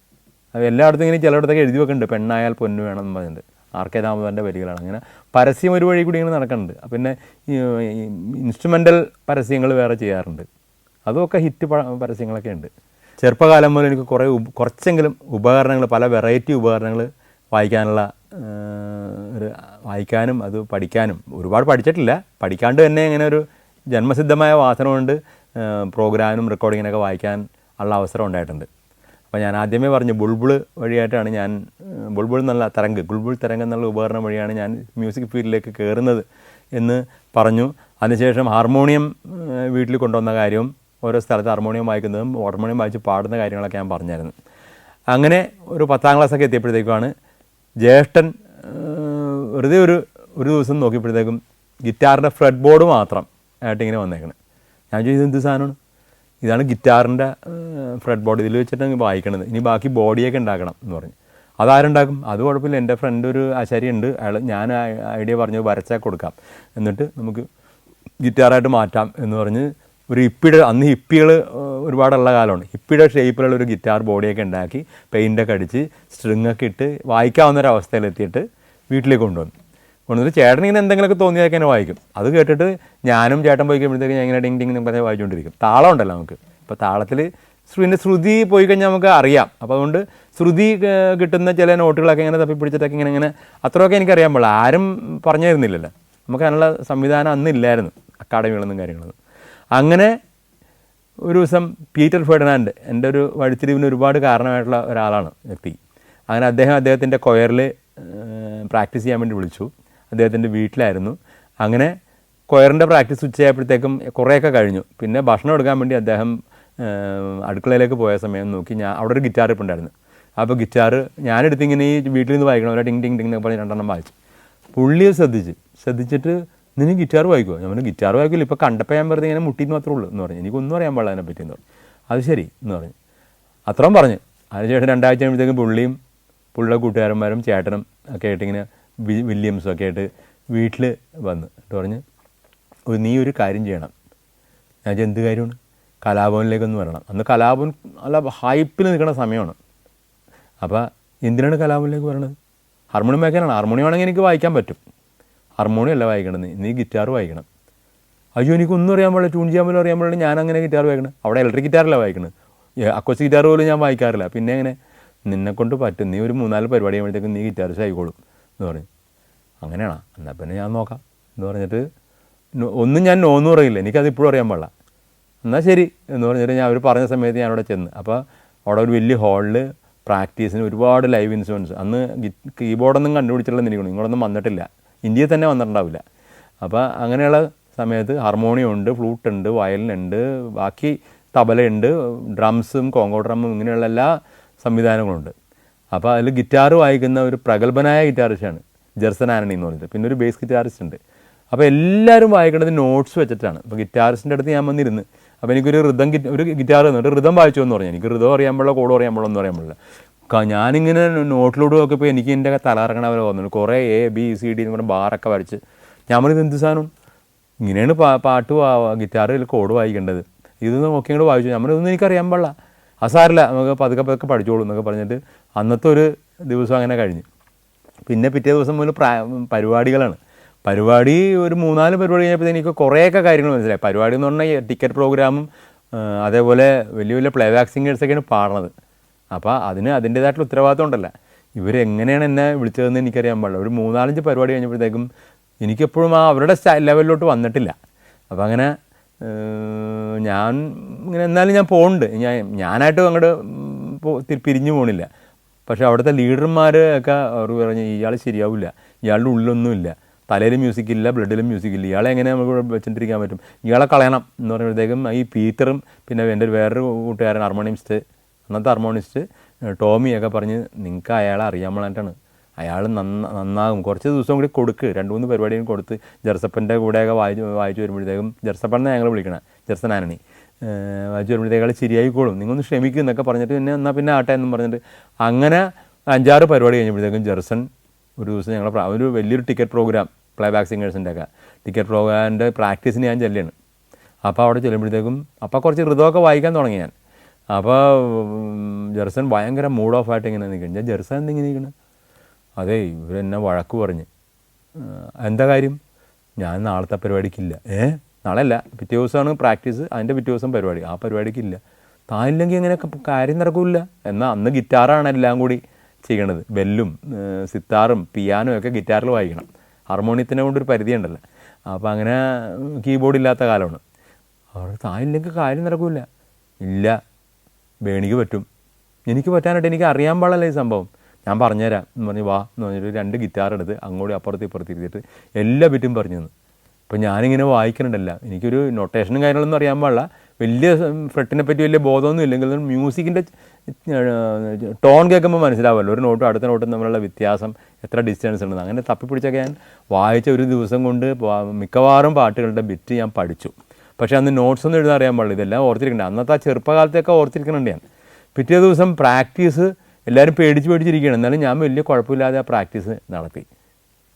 അത് എല്ലായിടത്തും ഇങ്ങനെ ചിലയിടത്തൊക്കെ എഴുതി വെക്കുന്നുണ്ട്, പെണ്ണായാൽ പൊന്നു വേണം എന്ന് പറഞ്ഞിട്ട്. ആർ കെ ദാമോദരൻ്റെ വരികളാണ്. അങ്ങനെ പരസ്യം ഒരു വഴി കൂടി ഇങ്ങനെ നടക്കുന്നുണ്ട്. പിന്നെ ഇൻസ്ട്രുമെൻ്റൽ പരസ്യങ്ങൾ വേറെ ചെയ്യാറുണ്ട്, അതുമൊക്കെ ഹിറ്റ് പരസ്യങ്ങളൊക്കെ ഉണ്ട്. ചെറുപ്പകാലം മുതൽ എനിക്ക് കുറച്ചെങ്കിലും ഉപകരണങ്ങൾ, പല വെറൈറ്റി ഉപകരണങ്ങൾ വായിക്കാനും അത് പഠിക്കാനും, ഒരുപാട് പഠിച്ചിട്ടില്ല, പഠിക്കാണ്ട് തന്നെ ഇങ്ങനെ ഒരു ജന്മസിദ്ധമായ വാസന കൊണ്ട് പ്രോഗ്രാമിനും റെക്കോർഡിങ്ങിനൊക്കെ വായിക്കാൻ ഉള്ള അവസരം ഉണ്ടായിട്ടുണ്ട്. അപ്പോൾ ഞാൻ ആദ്യമേ പറഞ്ഞു ബുൾബുൾ വഴിയായിട്ടാണ് ഞാൻ ബുൾബുൾ എന്നുള്ള ഗുൾബുൾ തരംഗ് എന്നുള്ള ഉപകരണം വഴിയാണ് ഞാൻ മ്യൂസിക് ഫീൽഡിലേക്ക് കയറുന്നത് എന്ന് പറഞ്ഞു. അതിനുശേഷം ഹാർമോണിയം വീട്ടിൽ കൊണ്ടുവന്ന കാര്യവും ഓരോ സ്ഥലത്ത് ഹാർമോണിയം വായിക്കുന്നതും ഹാർമോണിയം വായിച്ച് പാടുന്ന കാര്യങ്ങളൊക്കെ ഞാൻ പറഞ്ഞായിരുന്നു. അങ്ങനെ ഒരു 10ാം ക്ലാസ്സൊക്കെ എത്തിയപ്പോഴത്തേക്കുമാണ് ജ്യേഷ്ഠൻ വെറുതെ ഒരു ദിവസം നോക്കിയപ്പോഴത്തേക്കും ഗിറ്റാറിൻ്റെ ഫ്രെഡ് ബോർഡ് മാത്രം ആയിട്ടിങ്ങനെ വന്നേക്കണം. ഞാൻ ചോദിച്ചത് എന്ത് സാധനമാണ്? ഇതാണ് ഗിറ്റാറിൻ്റെ ഫ്രെഡ് ബോർഡ്, ഇതിൽ വെച്ചിട്ടാണ് വായിക്കണത്, ഇനി ബാക്കി ബോഡിയൊക്കെ ഉണ്ടാക്കണം എന്ന് പറഞ്ഞു. അതാരുണ്ടാക്കും? അത് കുഴപ്പമില്ല, എൻ്റെ ഫ്രണ്ട് ഒരു ആശാരി ഉണ്ട്, ഞാൻ ഐഡിയ പറഞ്ഞു വരച്ചാൽ കൊടുക്കാം, എന്നിട്ട് നമുക്ക് ഗിറ്റാറായിട്ട് മാറ്റാം എന്ന് പറഞ്ഞ് ഒരു അന്ന് ഹിപ്പികൾ ഒരുപാടുള്ള കാലമാണ്, ഹിപ്പിയുടെ ഷേപ്പിലുള്ള ഒരു ഗിറ്റാർ ബോഡിയൊക്കെ ഉണ്ടാക്കി പെയിൻ്റൊക്കെ അടിച്ച് സ്ട്രിങ്ങൊക്കെ ഇട്ട് വായിക്കാവുന്നൊരവസ്ഥയിലെത്തിയിട്ട് വീട്ടിലേക്ക് കൊണ്ടുവന്നിട്ട് ചേട്ടൻ ഇങ്ങനെ എന്തെങ്കിലുമൊക്കെ തോന്നിയതൊക്കെ എന്നെ വായിക്കും. അത് കേട്ടിട്ട് ഞാനും ചേട്ടൻ പോയി കഴിയുമ്പോഴത്തേക്ക് ഞാൻ ഇങ്ങനെ ഡിങ് ഡിങ് എന്ന് പറഞ്ഞ് വായിച്ചുകൊണ്ടിരിക്കും. താളം ഉണ്ടല്ലോ നമുക്ക്, ഇപ്പോൾ താളത്തിൽ ശ്രുതി പോയി കഴിഞ്ഞാൽ നമുക്ക് അറിയാം. അപ്പോൾ അതുകൊണ്ട് ശ്രുതി കിട്ടുന്ന ചില നോട്ടുകളൊക്കെ ഇങ്ങനെ തപ്പിപ്പിടിച്ചിട്ടൊക്കെ ഇങ്ങനെ അത്രയൊക്കെ എനിക്കറിയാൻ പാടില്ല, ആരും പറഞ്ഞു തരുന്നില്ലല്ലോ, നമുക്ക് അതിനുള്ള സംവിധാനം അന്നില്ലായിരുന്നു, അക്കാഡമികളൊന്നും കാര്യങ്ങളൊന്നും. അങ്ങനെ ഒരു ദിവസം പീറ്റർ ഫെർഡിനാൻഡ് എൻ്റെ ഒരു വഴിത്തിരിവിന് ഒരുപാട് കാരണമായിട്ടുള്ള ഒരാളാണ് വ്യക്തി. അങ്ങനെ അദ്ദേഹത്തിൻ്റെ കൊയറിൽ പ്രാക്ടീസ് ചെയ്യാൻ വേണ്ടി വിളിച്ചു. അദ്ദേഹത്തിൻ്റെ വീട്ടിലായിരുന്നു. അങ്ങനെ കൊയറിൻ്റെ പ്രാക്ടീസ് ഉച്ചയായപ്പോഴത്തേക്കും കുറേയൊക്കെ കഴിഞ്ഞു. പിന്നെ ഭക്ഷണം എടുക്കാൻ വേണ്ടി അദ്ദേഹം അടുക്കളയിലേക്ക് പോയ സമയം നോക്കി അവിടെ ഒരു ഗിറ്റാർ ഇപ്പുണ്ടായിരുന്നു. അപ്പോൾ ഗിറ്റാർ ഞാനെടുത്തിങ്ങനെ ഈ വീട്ടിൽ നിന്ന് വായിക്കണം, ഒരു ടിങ് ടിങ് ടിങ് എന്നൊക്കെ പറഞ്ഞ് 2 വായിച്ചു. പുള്ളിയെ ശ്രദ്ധിച്ചിട്ട് നിനക്ക് ഗിറ്റാർ വായിക്കുമോ? ഞാൻ പറഞ്ഞു ഗിറ്റാർ വായിക്കില്ല, ഇപ്പോൾ കണ്ടപ്പോൾ ഞാൻ വെറുതെ ഇങ്ങനെ മുട്ടിന്ന് മാത്രമേ ഉള്ളൂ എന്ന് പറഞ്ഞു, എനിക്കൊന്നും അറിയാൻ പാടില്ല അതിനെപ്പറ്റി എന്ന് പറഞ്ഞു. അത് ശരി എന്ന് പറഞ്ഞു, അത്രയും പറഞ്ഞു. അതിനുശേഷം 2 ആഴ്ച കഴിയുമ്പോഴത്തേക്കും പുള്ളിയുടെ കൂട്ടുകാരന്മാരും ചേട്ടനും ഒക്കെ ആയിട്ട് ഇങ്ങനെ വില്യംസും ഒക്കെ ആയിട്ട് വീട്ടിൽ വന്ന് പറഞ്ഞ് നീ ഒരു കാര്യം ചെയ്യണം. ഞാൻ എന്ത് കാര്യമാണ്? കലാഭവനിലേക്കൊന്ന് വരണം. അന്ന് കലാഭവൻ നല്ല ഹൈപ്പിൽ നിൽക്കുന്ന സമയമാണ്. അപ്പോൾ എന്തിനാണ് കലാഭവനിലേക്ക് വരണത്? ഹാർമോണിയം വായിക്കാനാണ്. ഹാർമോണിയം ആണെങ്കിൽ എനിക്ക് വായിക്കാൻ പറ്റും, ഹാർമോണിയം അല്ല വായിക്കണത്, നീ ഗിറ്റാർ വായിക്കണം. അയ്യോ എനിക്കൊന്നും അറിയാൻ പാടില്ല, ട്യൂൺ ചെയ്യാൻ പോലും അറിയാൻ പാടില്ല, ഞാൻ അങ്ങനെ ഗിറ്റാർ വായിക്കണം. അവിടെ ഇലക്ട്രിക് ഗിറ്റാറല്ല വായിക്കുന്നത്, അക്കോസ്റ്റിക് ഗിറ്റാർ പോലും ഞാൻ വായിക്കാറില്ല. പിന്നെ എങ്ങനെ നിന്നെക്കൊണ്ട് പറ്റും, നീ ഒരു 3-4 പരിപാടി കഴിയുമ്പോഴത്തേക്കും നീ ഗിറ്റാറിസ്റ്റ് ആയിക്കോളും എന്ന് പറഞ്ഞു. അങ്ങനെയാണോ, എന്നാൽ പിന്നെ ഞാൻ നോക്കാം എന്ന് പറഞ്ഞിട്ട് ഒന്നും ഞാൻ നോന്ന് പറയില്ല, എനിക്കത് ഇപ്പോഴും അറിയാൻ പാടില്ല. എന്നാൽ ശരി എന്ന് പറഞ്ഞിട്ട് ഞാൻ അവർ പറഞ്ഞ സമയത്ത് ഞാൻ അവിടെ ചെന്ന്. അപ്പോൾ അവിടെ ഒരു വലിയ ഹാളിൽ പ്രാക്ടീസിന് ഒരുപാട് ലൈവ് ഇൻസ്ട്രുമെൻറ്റ്സ്, അന്ന് കീബോർഡൊന്നും കണ്ടുപിടിച്ചിട്ടുള്ള എനിക്കണം, ഇങ്ങോട്ടൊന്നും വന്നിട്ടില്ല, ഇന്ത്യയിൽ തന്നെ വന്നിട്ടുണ്ടാവില്ല. അപ്പോൾ അങ്ങനെയുള്ള സമയത്ത് ഹാർമോണിയം ഉണ്ട്, ഫ്ലൂട്ട് ഉണ്ട്, വയലിനുണ്ട്, ബാക്കി തബലയുണ്ട്, ഡ്രംസും കോങ്കോ ഡ്രമ്മും ഇങ്ങനെയുള്ള എല്ലാ സംവിധാനങ്ങളുണ്ട്. അപ്പോൾ അതിൽ ഗിറ്റാർ വായിക്കുന്ന ഒരു പ്രഗത്ഭനായ ഗിറ്റാറിസ്റ്റാണ് ജെർസൺ ആൻ്റണി എന്ന് പറഞ്ഞിട്ട്. പിന്നെ ഒരു ബേസ് ഗിറ്റാറിസ്റ്റ് ഉണ്ട്. അപ്പോൾ എല്ലാവരും വായിക്കേണ്ടത് നോട്ട്സ് വെച്ചിട്ടാണ്. അപ്പോൾ ഗിറ്റാറിസ്റ്റിൻ്റെ അടുത്ത് ഞാൻ വന്നിരുന്ന്, അപ്പോൾ എനിക്കൊരു ഒരു ഗിറ്റാർ തന്നിട്ട് ഋതം വായിച്ചു എന്ന് പറഞ്ഞു. എനിക്ക് ഋതം അറിയാൻ പാടില്ല, കോഡും അറിയാൻ പാടില്ല, ഒന്നും അറിയാൻ പാടില്ല. ഞാനിങ്ങനെ നോട്ടിലൂടെ നോക്കിയപ്പോൾ എനിക്ക് എൻ്റെ തലകറങ്ങണ പോലെ തോന്നുന്നു. കുറേ ABCD എന്ന് പറഞ്ഞ ബാറൊക്കെ വരച്ച് ഞാൻ പറഞ്ഞത് എന്ത് സാധനം, ഇങ്ങനെയാണ് പാട്ട് ഗിറ്റാറിൽ കോഡ് വായിക്കേണ്ടത്, ഇതൊന്ന് നോക്കി ഇങ്ങോട്ട് വായിച്ചു. നമ്മളിതൊന്നും എനിക്കറിയാൻ പാടില്ല, അസാരില്ല, നമുക്ക് പതുക്കെ പഠിച്ചോളൂ എന്നൊക്കെ പറഞ്ഞിട്ട് അന്നത്തെ ഒരു ദിവസം അങ്ങനെ കഴിഞ്ഞു. പിന്നെ പിറ്റേ ദിവസം മുതൽ പരിപാടികളാണ്. പരിപാടി ഒരു 3-4 പരിപാടി കഴിഞ്ഞപ്പോൾ എനിക്ക് കുറേയൊക്കെ കാര്യങ്ങൾ മനസ്സിലായി. പരിപാടി എന്ന് പറഞ്ഞാൽ ടിക്കറ്റ് പ്രോഗ്രാമും അതേപോലെ വലിയ വലിയ പ്ലേ ബാക്ക് സിംഗേഴ്സൊക്കെയാണ് പാടുന്നത്. അപ്പോൾ അതിൻ്റേതായിട്ടുള്ള ഉത്തരവാദിത്വം ഉണ്ടല്ല. ഇവരെങ്ങനെയാണ് എന്നെ വിളിച്ചതെന്ന് എനിക്കറിയാൻ പാടില്ല. ഒരു 3-4 പരിപാടി കഴിഞ്ഞപ്പോഴത്തേക്കും എനിക്കെപ്പോഴും അവരുടെ ലെവലിലോട്ട് വന്നിട്ടില്ല. അപ്പോൾ അങ്ങനെ ഞാൻ ഇങ്ങനെ എന്നാലും ഞാൻ പോകുന്നുണ്ട്, ഞാനായിട്ട് അങ്ങോട്ട് പിരിഞ്ഞു പോകണില്ല. പക്ഷേ അവിടുത്തെ ലീഡർമാർ ഒക്കെ അവർ പറഞ്ഞ് ഇയാൾ ശരിയാവില്ല, ഇയാളുടെ ഉള്ളിലൊന്നുമില്ല, തലയിൽ മ്യൂസിക് ഇല്ല, ബ്ലഡിലും മ്യൂസിക് ഇല്ല, ഇയാളെ എങ്ങനെ നമുക്ക് വെച്ചിട്ടിരിക്കാൻ പറ്റും, ഇയാളെ കളയണം എന്ന് പറയുമ്പോഴത്തേക്കും ഈ പീറ്ററും പിന്നെ എൻ്റെ വേറൊരു കൂട്ടുകാരൻ അന്നത്തെ ഹാർമോണിസ്റ്റ് ടോമിയൊക്കെ പറഞ്ഞ് നിങ്ങൾക്ക് അയാളെ അറിയാൻ പാടില്ലായിട്ടാണ്, അയാൾ നന്നാകും, കുറച്ച് ദിവസം കൂടി കൊടുക്ക്, 2-3 പരിപാടിയും കൊടുത്ത് ജെർസപ്പൻ്റെ കൂടെയൊക്കെ വായിച്ചു വരുമ്പോഴത്തേക്കും, ജെർസപ്പനെ ഞങ്ങൾ വിളിക്കണം, ജെർസൺ ആൻ്റണി, വായിച്ചു വരുമ്പോഴത്തേക്ക് അയാൾ ശരിയായിക്കോളും, നിങ്ങളൊന്ന് ശ്രമിക്കും എന്നൊക്കെ പറഞ്ഞിട്ട് പിന്നെ ആട്ടെ എന്നും പറഞ്ഞിട്ട് അങ്ങനെ 5-6 പരിപാടി കഴിഞ്ഞപ്പോഴത്തേക്കും ജെർസൺ ഒരു ദിവസം ഒരു വലിയൊരു ടിക്കറ്റ് പ്രോഗ്രാം, പ്ലേ ബാക്ക് സിംഗേഴ്സിൻ്റെ ഒക്കെ ടിക്കറ്റ് പ്രോഗ്രാമിൻ്റെ പ്രാക്ടീസിന് ഞാൻ ചെല്ലുകയാണ്. അപ്പോൾ അവിടെ ചെല്ലുമ്പോഴത്തേക്കും അപ്പോൾ കുറച്ച് ഋതമൊക്കെ വായിക്കാൻ തുടങ്ങി ഞാൻ. അപ്പോൾ ജെർസൺ ഭയങ്കര മൂഡ് ഓഫ് ആയിട്ട് ഇങ്ങനെ നിൽക്കണം. ഞാൻ ജെർസൺ എന്തിങ്ങനെ നിൽക്കണം, അതെ ഇവരെന്നെ വഴക്ക് പറഞ്ഞ്, എന്താ കാര്യം, ഞാൻ നാളത്തെ പരിപാടിക്കില്ല. നാളെയല്ല, പിറ്റേ ദിവസമാണ് പ്രാക്ടീസ്, അതിൻ്റെ പിറ്റേ ദിവസം പരിപാടി, ആ പരിപാടിക്കില്ല. താനില്ലെങ്കിൽ അങ്ങനെയൊക്കെ കാര്യം നടക്കില്ല. എന്നാൽ അന്ന് ഗിറ്റാറാണ് എല്ലാം കൂടി ചെയ്യണത്, ബെല്ലും സിത്താറും പിയാനോ ഒക്കെ ഗിറ്റാറിൽ വായിക്കണം, ഹാർമോണിയത്തിനെ കൊണ്ടൊരു പരിധിയുണ്ടല്ലോ. അപ്പോൾ അങ്ങനെ കീബോർഡ് ഇല്ലാത്ത കാലമാണ്. അവിടെ താനില്ലെങ്കിൽ കാര്യം നടക്കില്ല. ഇല്ല, വേണിക്ക് പറ്റും, എനിക്ക് പറ്റാനായിട്ട് എനിക്ക് അറിയാൻ പാടില്ല ഈ സംഭവം, ഞാൻ പറഞ്ഞുതരാം എന്ന് പറഞ്ഞ് വാ എന്ന് പറഞ്ഞിട്ട് 2 ഗിറ്റാർ എടുത്ത് അങ്ങോട്ട് അപ്പുറത്ത് ഇപ്പുറത്ത് ഇരുത്തിയിട്ട് എല്ലാ ബിറ്റും പറഞ്ഞു തന്നു. അപ്പോൾ ഞാനിങ്ങനെ വായിക്കുന്നുണ്ടല്ല, എനിക്കൊരു നൊട്ടേഷനും കാര്യങ്ങളൊന്നും അറിയാൻ പാടില്ല, വലിയ ഫ്രെട്ടിനെ പറ്റി വലിയ ബോധമൊന്നും ഇല്ലെങ്കിലും മ്യൂസിക്കിൻ്റെ ടോൺ കേൾക്കുമ്പോൾ മനസ്സിലാവുമല്ലോ, ഒരു നോട്ടും അടുത്ത നോട്ടും തമ്മിലുള്ള വ്യത്യാസം, എത്ര ഡിസ്റ്റൻസ് ഉണ്ടെന്ന്. അങ്ങനെ തപ്പിപ്പിടിച്ചൊക്കെ ഞാൻ വായിച്ച ഒരു ദിവസം കൊണ്ട് മിക്കവാറും പാട്ടുകളുടെ ബിറ്റ് ഞാൻ പഠിച്ചു. പക്ഷേ അന്ന് നോട്ട്സ് ഒന്നും എഴുതാൻ അറിയാൻ പാടില്ല, ഇതെല്ലാം ഓർത്തിരിക്കണ്ടേ. അന്നത്തെ ആ ചെറുപ്പകാലത്തൊക്കെ ഓർത്തിരിക്കണുണ്ട് ഞാൻ. പിറ്റേ ദിവസം പ്രാക്ടീസ് എല്ലാവരും പേടിച്ചിരിക്കുകയാണ്, എന്നാലും ഞാൻ വലിയ കുഴപ്പമില്ലാതെ ആ പ്രാക്ടീസ് നടത്തി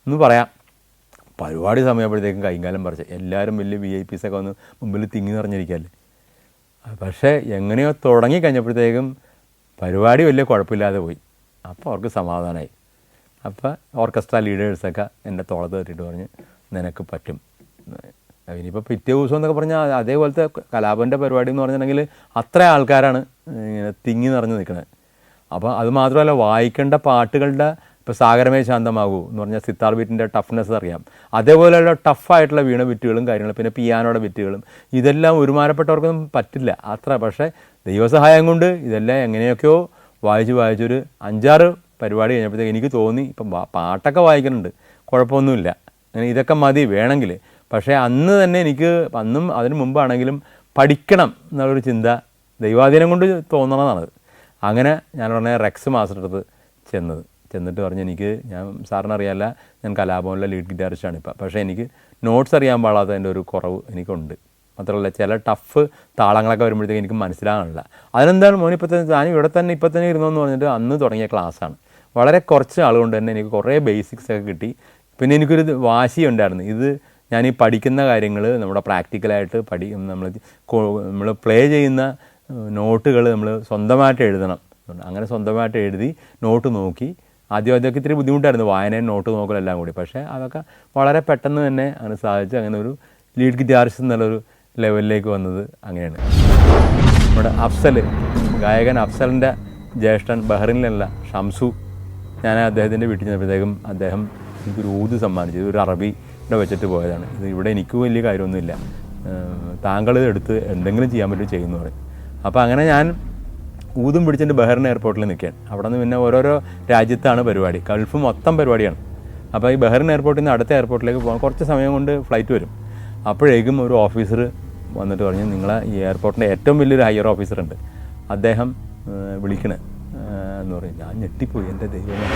എന്ന് പറയാം. പരിപാടി സമയപ്പോഴത്തേക്കും കൈകാലം പറിച്ച് എല്ലാവരും വലിയ VIPs ഒക്കെ വന്ന് മുമ്പിൽ തിങ്ങി നിറഞ്ഞിരിക്കുകയല്ലേ. പക്ഷേ എങ്ങനെയോ തുടങ്ങി കഴിഞ്ഞപ്പോഴത്തേക്കും പരിപാടി വലിയ കുഴപ്പമില്ലാതെ പോയി. അപ്പോൾ അവർക്ക് സമാധാനമായി. അപ്പോൾ ഓർക്കസ്ട്ര ലീഡേഴ്സൊക്കെ എൻ്റെ തോളത്ത് തട്ടിയിട്ട് പറഞ്ഞ് നിനക്ക് പറ്റും. ഇനിയിപ്പോൾ പിറ്റേ ദിവസം എന്നൊക്കെ പറഞ്ഞാൽ അതേപോലത്തെ കലാപൻ്റെ പരിപാടി എന്ന് പറഞ്ഞിട്ടുണ്ടെങ്കിൽ അത്ര ആൾക്കാരാണ് ഇങ്ങനെ തിങ്ങി നിറഞ്ഞ് നിൽക്കുന്നത്. അപ്പോൾ അത് മാത്രമല്ല, വായിക്കേണ്ട പാട്ടുകളുടെ ഇപ്പോൾ സാഗരമേ ശാന്തമാകൂ എന്ന് പറഞ്ഞാൽ സിത്താർ ബിറ്റിൻ്റെ ടഫ്നെസ് അറിയാം, അതേപോലെയുള്ള ടഫായിട്ടുള്ള വീണ ബിറ്റുകളും കാര്യങ്ങളും, പിന്നെ പിയാനോയുടെ ബിറ്റുകളും, ഇതെല്ലാം ഒരുമാനപ്പെട്ടവർക്കൊന്നും പറ്റില്ല അത്ര. പക്ഷേ ദൈവസഹായം കൊണ്ട് ഇതെല്ലാം എങ്ങനെയൊക്കെയോ വായിച്ചൊരു 5-6 പരിപാടി കഴിഞ്ഞപ്പോഴത്തേക്ക് എനിക്ക് തോന്നി ഇപ്പം പാട്ടൊക്കെ വായിക്കുന്നുണ്ട്, കുഴപ്പമൊന്നുമില്ല, അങ്ങനെ ഇതൊക്കെ മതി വേണമെങ്കിൽ. പക്ഷേ അന്ന് തന്നെ എനിക്ക്, അന്നും അതിന് മുമ്പാണെങ്കിലും പഠിക്കണം എന്നുള്ളൊരു ചിന്ത ദൈവാധീനം കൊണ്ട് തോന്നണമെന്നാണത്. അങ്ങനെ ഞാൻ ഉടനെ റെക്സ് മാസ്റ്റർ അടുത്ത് ചെന്നിട്ട് പറഞ്ഞ് ഞാൻ സാറിനറിയാമല്ല, ഞാൻ കലാഭവനിലെ ലീഡ് ഗിറ്റാറിസ്റ്റാണ് ഇപ്പം, പക്ഷേ എനിക്ക് നോട്ട്സ് അറിയാൻ പാടാത്തതിൻ്റെ ഒരു കുറവ് എനിക്കുണ്ട്. മാത്രമല്ല ചില ടഫ് താളങ്ങളൊക്കെ വരുമ്പോഴത്തേക്ക് എനിക്ക് മനസ്സിലാകാനില്ല. അതിനെന്താണ് മോൻ ഇപ്പം തന്നെ ഇരുന്നോന്ന് പറഞ്ഞിട്ട് അന്ന് തുടങ്ങിയ ക്ലാസ്സാണ്. വളരെ കുറച്ച് ആളുകൊണ്ട് തന്നെ എനിക്ക് കുറേ ബേസിക്സൊക്കെ കിട്ടി. പിന്നെ എനിക്കൊരു വാശിയുണ്ടായിരുന്നു, ഇത് ഞാൻ ഈ പഠിക്കുന്ന കാര്യങ്ങൾ നമ്മുടെ പ്രാക്ടിക്കലായിട്ട് നമ്മൾ പ്ലേ ചെയ്യുന്ന നോട്ടുകൾ നമ്മൾ സ്വന്തമായിട്ട് എഴുതണം. അങ്ങനെ സ്വന്തമായിട്ട് എഴുതി നോട്ട് നോക്കി, ആദ്യമൊക്കെ ഇത്തിരി ബുദ്ധിമുട്ടായിരുന്നു വായനയും നോട്ട് നോക്കലെല്ലാം കൂടി. പക്ഷേ അതൊക്കെ വളരെ പെട്ടെന്ന് തന്നെ അങ്ങനെ സാധിച്ചു. അങ്ങനെ ഒരു ലീഡ് ഗിറ്റാറിസ്റ്റ് എന്നുള്ളൊരു ലെവലിലേക്ക് വന്നത് അങ്ങനെയാണ്. നമ്മുടെ അഫ്സൽ, ഗായകൻ അഫ്സലിൻ്റെ ജ്യേഷ്ഠൻ ബഹ്റിനിലുള്ള ഷംസു, ഞാൻ അദ്ദേഹത്തിൻ്റെ വീട്ടിൽ ചെന്നപ്പോഴത്തേക്കും അദ്ദേഹം എനിക്കൊരു ഊത് സമ്മാനിച്ചത് ഒരു അറബിയുടെ വെച്ചിട്ട് പോയതാണ്. ഇത് ഇവിടെ എനിക്ക് വലിയ കാര്യമൊന്നുമില്ല, താങ്കൾ എടുത്ത് എന്തെങ്കിലും ചെയ്യാൻ പറ്റും ചെയ്യുന്നു പറയും. അപ്പോൾ അങ്ങനെ ഞാൻ ഊതും പിടിച്ചിട്ട് ബഹ്റിൻ എയർപോർട്ടിൽ നിൽക്കുകയാണ്. അവിടെ നിന്ന് പിന്നെ ഓരോരോ രാജ്യത്താണ് പരിപാടി, ഗൾഫ് മൊത്തം പരിപാടിയാണ്. അപ്പോൾ ഈ ബഹ്റിൻ എയർപോർട്ടിൽ നിന്ന് അടുത്ത എയർപോർട്ടിലേക്ക് പോകാൻ കുറച്ച് സമയം കൊണ്ട് ഫ്ലൈറ്റ് വരും. അപ്പോഴേക്കും ഒരു ഓഫീസർ വന്നിട്ട് പറഞ്ഞു, നിങ്ങളെ ഈ എയർപോർട്ടിൻ്റെ ഏറ്റവും വലിയൊരു ഹയർ ഓഫീസറുണ്ട്, അദ്ദേഹം വിളിക്കണേ എന്ന് പറയും. ഞാൻ ഞെട്ടിപ്പോയി, എൻ്റെ ദൈവമേ.